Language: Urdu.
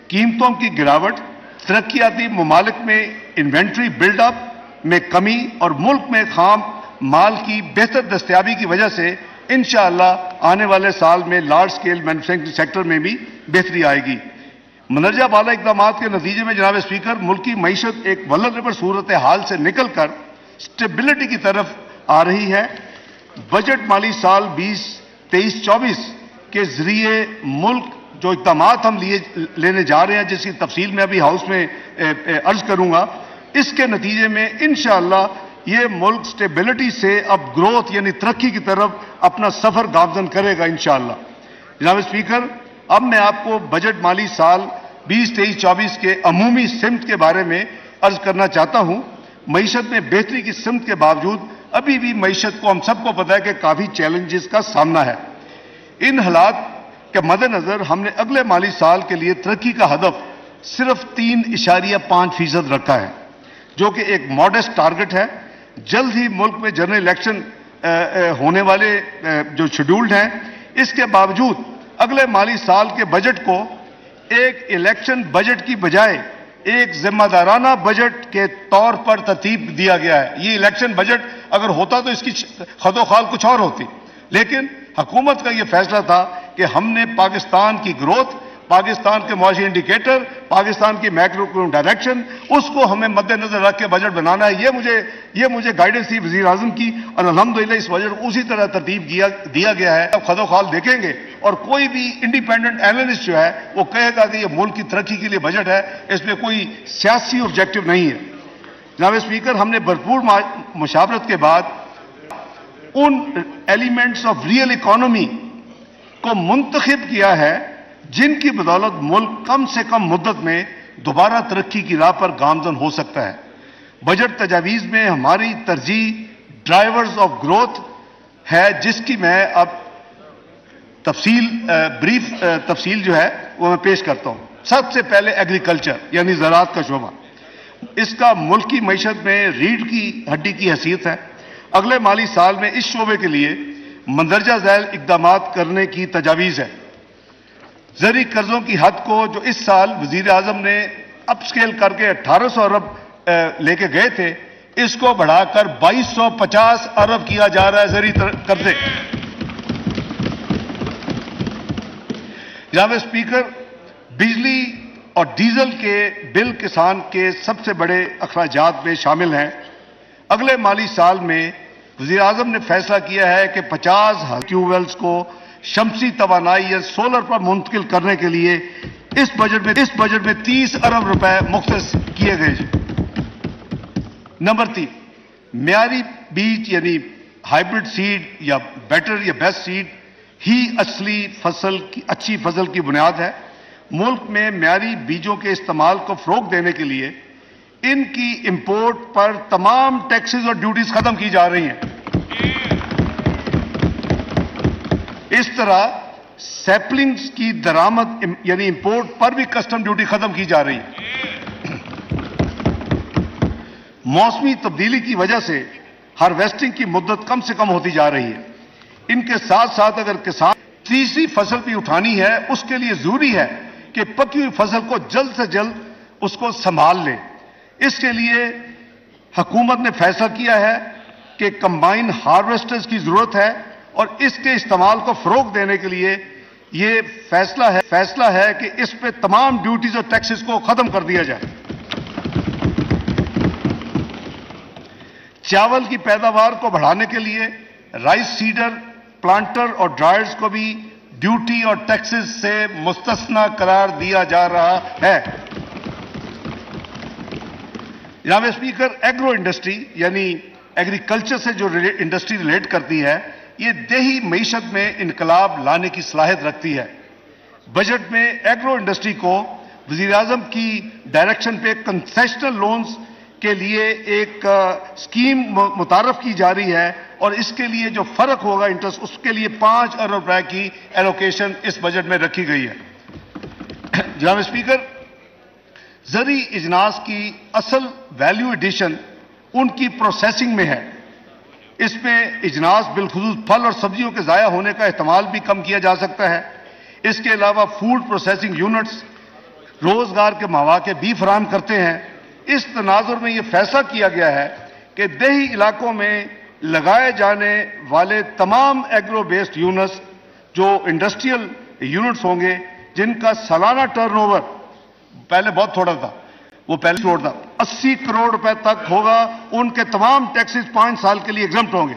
قیمتوں کی گراوٹ، ترقیاتی ممالک میں انوینٹری بلڈ اپ میں کمی اور ملک میں خام مال کی بہتر دستیابی کی وجہ سے انشاءاللہ آنے والے سال میں لارج سکیل مینوفیکچرنگ سیکٹر میں بھی بہتری آئے گی۔ مندرجہ بالا اقدامات کے نتیجے میں جناب اسپیکر، ملک کی معیشت ایک ولنریبل صورتحال سے نکل کر سٹیبلٹی کی طرف آ رہی ہے۔ بجٹ مالی سال 2023-24 کے ذریعے ملک جو اقدامات ہم لینے جا رہے ہیں، جس کی تفصیل میں ابھی ہاؤس میں عرض کروں گا، اس کے نتیجے میں انشاءاللہ یہ ملک سٹیبلٹی سے اب گروتھ یعنی ترقی کی طرف اپنا سفر گامزن کرے گا انشاءاللہ۔ جناب اسپیکر، اب میں آپ کو بجٹ مالی سال 2023-24 کے عمومی سمت کے بارے میں عرض کرنا چاہتا ہوں۔ معیشت میں بہتری کی سمت کے باوجود ابھی بھی معیشت کو ہم سب کو پتہ ہے کہ کافی چیلنجز کا سامنا ہے۔ ان حالات کے مد نظر ہم نے اگلے مالی سال کے لیے ترقی کا ہدف صرف 3.5% رکھا ہے، جو کہ ایک ماڈسٹ ٹارگٹ ہے۔ جلد ہی ملک میں جنرل الیکشن ہونے والے جو شیڈولڈ ہیں، اس کے باوجود اگلے مالی سال کے بجٹ کو ایک الیکشن بجٹ کی بجائے ایک ذمہ دارانہ بجٹ کے طور پر ترتیب دیا گیا ہے۔ یہ الیکشن بجٹ اگر ہوتا تو اس کی خد و خال کچھ اور ہوتی، لیکن حکومت کا یہ فیصلہ تھا کہ ہم نے پاکستان کی گروتھ، پاکستان کے معاشی انڈیکیٹر، پاکستان کی میکرو اکنامک ڈائریکشن، اس کو ہمیں مد نظر رکھ کے بجٹ بنانا ہے۔ یہ مجھے گائیڈنس تھی وزیر اعظم کی، اور الحمدللہ اس بجٹ کو اسی طرح ترتیب دیا گیا ہے۔ اب خد و خال دیکھیں گے اور کوئی بھی انڈیپینڈنٹ اینالسٹ جو ہے وہ کہے گا کہ یہ ملک کی ترقی کے لیے بجٹ ہے، اس میں کوئی سیاسی آبجیکٹو نہیں ہے۔ جناب اسپیکر، ہم نے بھرپور مشاورت کے بعد ان ایلیمنٹس آف ریئل اکانومی کو منتخب کیا ہے جن کی بدولت ملک کم سے کم مدت میں دوبارہ ترقی کی راہ پر گامزن ہو سکتا ہے۔ بجٹ تجاویز میں ہماری ترجیح ڈرائیورز آف گروتھ ہے، جس کی میں اب تفصیل جو ہے وہ میں پیش کرتا ہوں۔ سب سے پہلے ایگریکلچر یعنی زراعت کا شعبہ، اس کا ملکی معیشت میں ریڑھ کی ہڈی کی حیثیت ہے۔ اگلے مالی سال میں اس شعبے کے لیے مندرجہ ذیل اقدامات کرنے کی تجاویز ہے۔ زرعی قرضوں کی حد کو جو اس سال وزیر اعظم نے اپ سکیل کر کے 1800 ارب لے کے گئے تھے، اس کو بڑھا کر 2250 ارب کیا جا رہا ہے زرعی قرضے۔ جناب اسپیکر، بجلی اور ڈیزل کے بل کسان کے سب سے بڑے اخراجات میں شامل ہیں۔ اگلے مالی سال میں وزیر اعظم نے فیصلہ کیا ہے کہ 50,000 ٹیوب ویلز کو شمسی توانائی یا سولر پر منتقل کرنے کے لیے اس بجٹ میں 30 ارب روپے مختص کیے گئے۔ نمبر 3، معیاری بیج یعنی ہائیبرڈ سیڈ یا بیٹر یا بیسٹ سیڈ ہی اچھی فصل کی بنیاد ہے۔ ملک میں معیاری بیجوں کے استعمال کو فروغ دینے کے لیے ان کی امپورٹ پر تمام ٹیکسز اور ڈیوٹیز ختم کی جا رہی ہیں۔ اس طرح سیپلنگز کی درآمد یعنی امپورٹ پر بھی کسٹم ڈیوٹی ختم کی جا رہی ہے۔ موسمی تبدیلی کی وجہ سے ہارویسٹنگ کی مدت کم سے کم ہوتی جا رہی ہے۔ ان کے ساتھ ساتھ اگر کسان تیسری فصل بھی اٹھانی ہے، اس کے لیے ضروری ہے کہ پکی ہوئی فصل کو جلد سے جلد اس کو سنبھال لے۔ اس کے لیے حکومت نے فیصلہ کیا ہے کہ کمبائن ہارویسٹرز کی ضرورت ہے، اور اس کے استعمال کو فروغ دینے کے لیے یہ فیصلہ ہے کہ اس پہ تمام ڈیوٹیز اور ٹیکسز کو ختم کر دیا جائے۔ چاول کی پیداوار کو بڑھانے کے لیے رائس سیڈر، پلانٹر اور ڈرائرز کو بھی ڈیوٹی اور ٹیکسز سے مستثنی قرار دیا جا رہا ہے۔ جناب اسپیکر، ایگرو انڈسٹری یعنی ایگریکلچر سے جو انڈسٹری ریلیٹ کرتی ہے، یہ دیہی معیشت میں انقلاب لانے کی صلاحیت رکھتی ہے۔ بجٹ میں ایگرو انڈسٹری کو وزیر اعظم کی ڈائریکشن پہ کنسیشنل لونز کے لیے ایک اسکیم متعارف کی جا رہی ہے، اور اس کے لیے جو فرق ہوگا انٹرسٹ، اس کے لیے 5 ارب روپے کی ایلوکیشن اس بجٹ میں رکھی گئی ہے۔ جناب اسپیکر، زرعی اجناس کی اصل ویلیو ایڈیشن ان کی پروسیسنگ میں ہے۔ اس میں اجناس بالخصوص پھل اور سبزیوں کے ضائع ہونے کا احتمال بھی کم کیا جا سکتا ہے۔ اس کے علاوہ فوڈ پروسیسنگ یونٹس روزگار کے مواقع بھی فراہم کرتے ہیں۔ اس تناظر میں یہ فیصلہ کیا گیا ہے کہ دیہی علاقوں میں لگائے جانے والے تمام ایگرو بیسڈ یونٹس جو انڈسٹریل یونٹس ہوں گے، جن کا سالانہ ٹرن اوور پہلے بہت تھوڑا تھا، وہ پہلے چھوڑ تھا 80 کروڑ روپے تک ہوگا، ان کے تمام ٹیکسز 5 سال کے لیے ایگزمپٹ ہوں گے۔